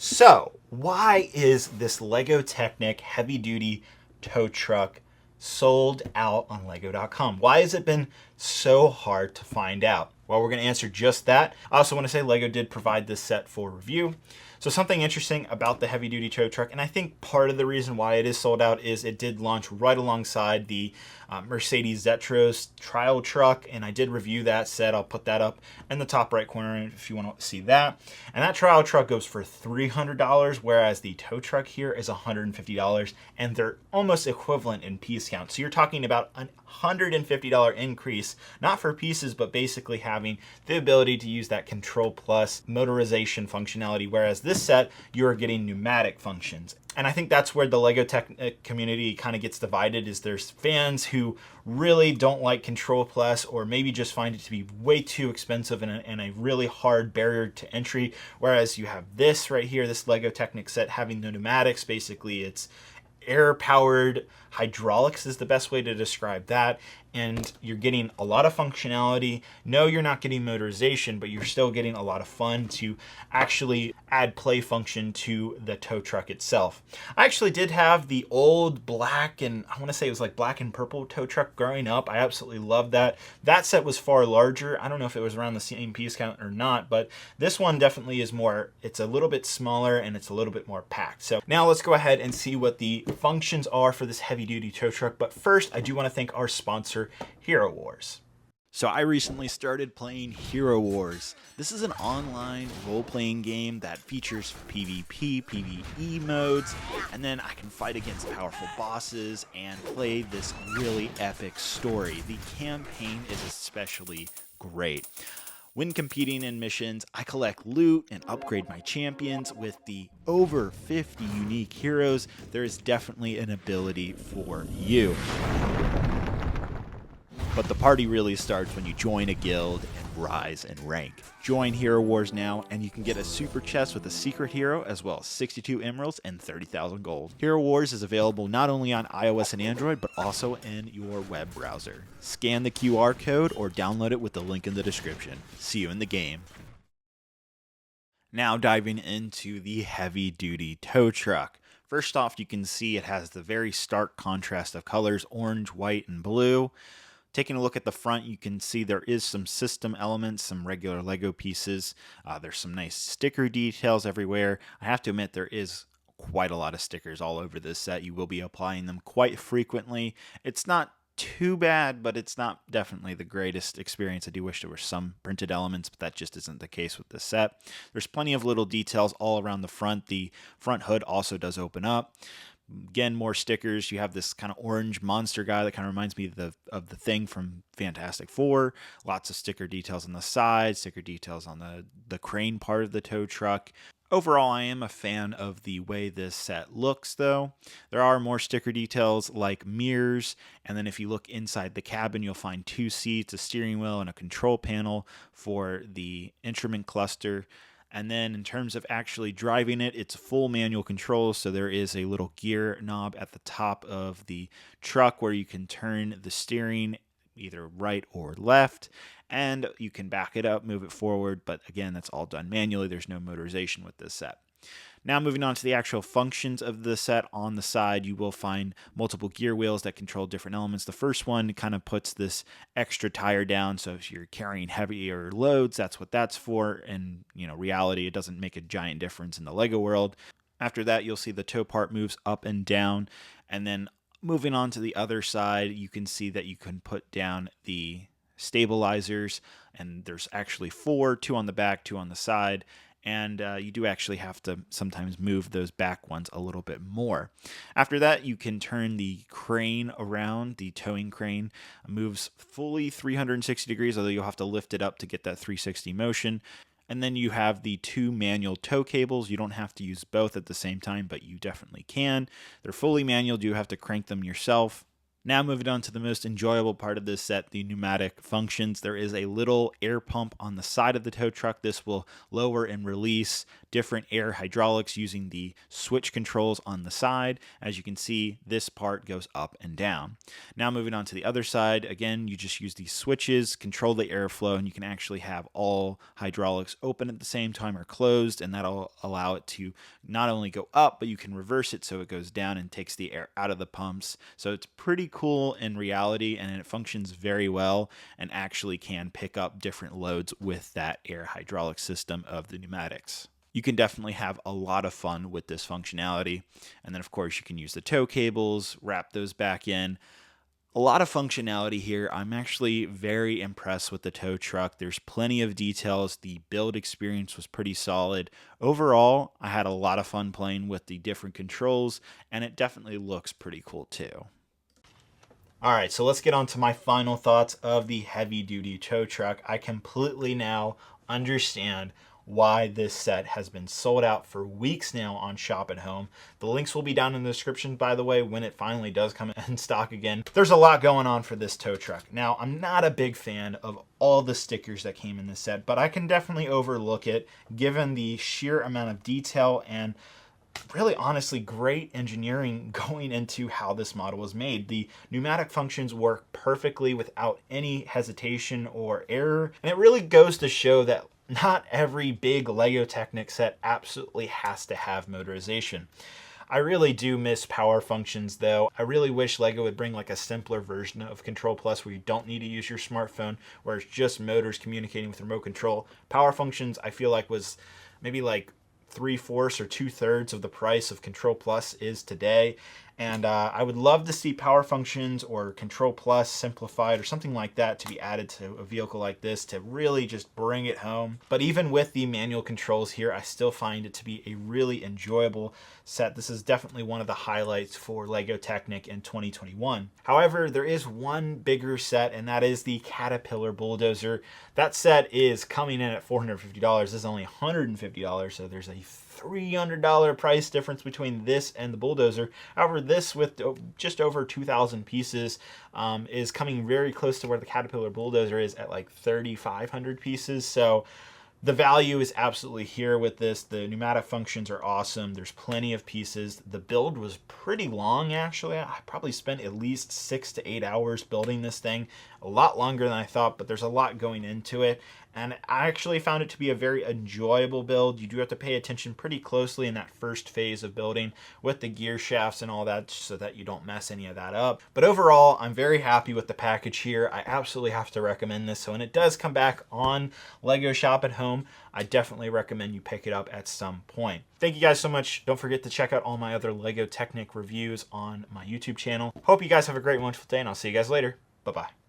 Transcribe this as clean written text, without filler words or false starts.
So, why is this Lego Technic heavy duty tow truck sold out on Lego.com? Why has it been so hard to find out? Well, we're going to answer just that. I also want to say Lego did provide this set for review. So something interesting about the heavy duty tow truck, and I think part of the reason why it is sold out is it did launch right alongside the Mercedes Zetros trial truck, and I did review that set. I'll put that up in the top right corner if you want to see that. And that trial truck goes for $300, whereas the tow truck here is $150, and they're almost equivalent in piece count. So you're talking about a $150 increase, not for pieces, but basically having the ability to use that Control Plus motorization functionality, whereas this set, you're getting pneumatic functions. And I think that's where the Lego Technic community kind of gets divided, is there's fans who really don't like Control Plus, or maybe just find it to be way too expensive and a really hard barrier to entry. Whereas you have this right here, this Lego Technic set having the pneumatics. Basically, it's air-powered hydraulics is the best way to describe that, and you're getting a lot of functionality. No, you're not getting motorization, but you're still getting a lot of fun to actually add play function to the tow truck itself. I actually did have the old black, and I want to say it was like black and purple tow truck growing up. I absolutely loved that. That set was far larger. I don't know if it was around the same piece count or not, but this one definitely is more, it's a little bit smaller and it's a little bit more packed. So now let's go ahead and see what the functions are for this heavy duty tow truck. But first, I do want to thank our sponsor, Hero Wars. So I recently started playing Hero Wars. This is an online role-playing game that features PvP, PvE modes, and then I can fight against powerful bosses and play this really epic story. The campaign is especially great. When competing in missions, I collect loot and upgrade my champions. With the over 50 unique heroes, there is definitely an ability for you. But the party really starts when you join a guild and rise in rank. Join Hero Wars now, and you can get a super chest with a secret hero, as well as 62 emeralds and 30,000 gold. Hero Wars is available not only on iOS and Android, but also in your web browser. Scan the QR code or download it with the link in the description. See you in the game. Now diving into the heavy duty tow truck. First off, you can see it has the very stark contrast of colors, orange, white, and blue. Taking a look at the front, you can see there is some system elements, some regular Lego pieces. There's some nice sticker details everywhere. I have to admit, there is quite a lot of stickers all over this set. You will be applying them quite frequently. It's not too bad, but it's not definitely the greatest experience. I do wish there were some printed elements, but that just isn't the case with this set. There's plenty of little details all around the front. The front hood also does open up. Again, more stickers. You have this kind of orange monster guy that kind of reminds me of the Thing from Fantastic Four. Lots of sticker details on the side, sticker details on the crane part of the tow truck. Overall, I am a fan of the way this set looks, though. There are more sticker details like mirrors, and then if you look inside the cabin, you'll find 2 seats, a steering wheel, and a control panel for the instrument cluster. And then in terms of actually driving it, it's full manual control, so there is a little gear knob at the top of the truck where you can turn the steering either right or left, and you can back it up, move it forward, but again, that's all done manually. There's no motorization with this set. Now moving on to the actual functions of the set. On the side, you will find multiple gear wheels that control different elements. The first one kind of puts this extra tire down, so if you're carrying heavier loads, that's what that's for. In reality, it doesn't make a giant difference in the Lego world. After that, you'll see the tow part moves up and down, and then moving on to the other side, you can see that you can put down the stabilizers, and there's actually 4, 2 on the back, 2 on the side. And you do actually have to sometimes move those back ones a little bit more. After that, you can turn the crane around. The towing crane moves fully 360 degrees, although you'll have to lift it up to get that 360 motion. And then you have the 2 manual tow cables. You don't have to use both at the same time, but you definitely can. They're fully manual. You have to crank them yourself. Now moving on to the most enjoyable part of this set, the pneumatic functions. There is a little air pump on the side of the tow truck. This will lower and release different air hydraulics using the switch controls on the side. As you can see, this part goes up and down. Now moving on to the other side, again, you just use these switches, control the airflow, and you can actually have all hydraulics open at the same time or closed, and that'll allow it to not only go up, but you can reverse it so it goes down and takes the air out of the pumps. So it's pretty cool in reality, and it functions very well and actually can pick up different loads with that air hydraulic system of the pneumatics. You can definitely have a lot of fun with this functionality. And then of course you can use the tow cables, wrap those back in. A lot of functionality here. I'm actually very impressed with the tow truck. There's plenty of details. The build experience was pretty solid. Overall, I had a lot of fun playing with the different controls, and it definitely looks pretty cool too. All right, so let's get on to my final thoughts of the heavy duty tow truck. I completely now understand why this set has been sold out for weeks now on Shop at Home. The links will be down in the description, by the way, when it finally does come in stock again. There's a lot going on for this tow truck. Now, I'm not a big fan of all the stickers that came in this set, but I can definitely overlook it given the sheer amount of detail and really honestly great engineering going into how this model was made. The pneumatic functions work perfectly without any hesitation or error, and it really goes to show that not every big Lego Technic set absolutely has to have motorization. I really do miss power functions though. I really wish Lego would bring like a simpler version of Control Plus where you don't need to use your smartphone, where it's just motors communicating with remote control. Power functions I feel like was maybe like 3/4 or 2/3 of the price of Control Plus is today. And I would love to see power functions or Control Plus simplified or something like that to be added to a vehicle like this to really just bring it home. But even with the manual controls here, I still find it to be a really enjoyable set. This is definitely one of the highlights for Lego Technic in 2021. However, there is one bigger set, and that is the Caterpillar Bulldozer. That set is coming in at $450. This is only $150, so there's a $300 price difference between this and the Bulldozer. However, this with just over 2,000 pieces is coming very close to where the Caterpillar Bulldozer is at like 3,500 pieces. So the value is absolutely here with this. The pneumatic functions are awesome. There's plenty of pieces. The build was pretty long, actually. I probably spent at least 6 to 8 hours building this thing. A lot longer than I thought, but there's a lot going into it. And I actually found it to be a very enjoyable build. You do have to pay attention pretty closely in that first phase of building with the gear shafts and all that so that you don't mess any of that up. But overall, I'm very happy with the package here. I absolutely have to recommend this. So when it does come back on Lego Shop at Home, I definitely recommend you pick it up at some point. Thank you guys so much. Don't forget to check out all my other Lego Technic reviews on my YouTube channel. Hope you guys have a great, wonderful day, and I'll see you guys later. Bye-bye.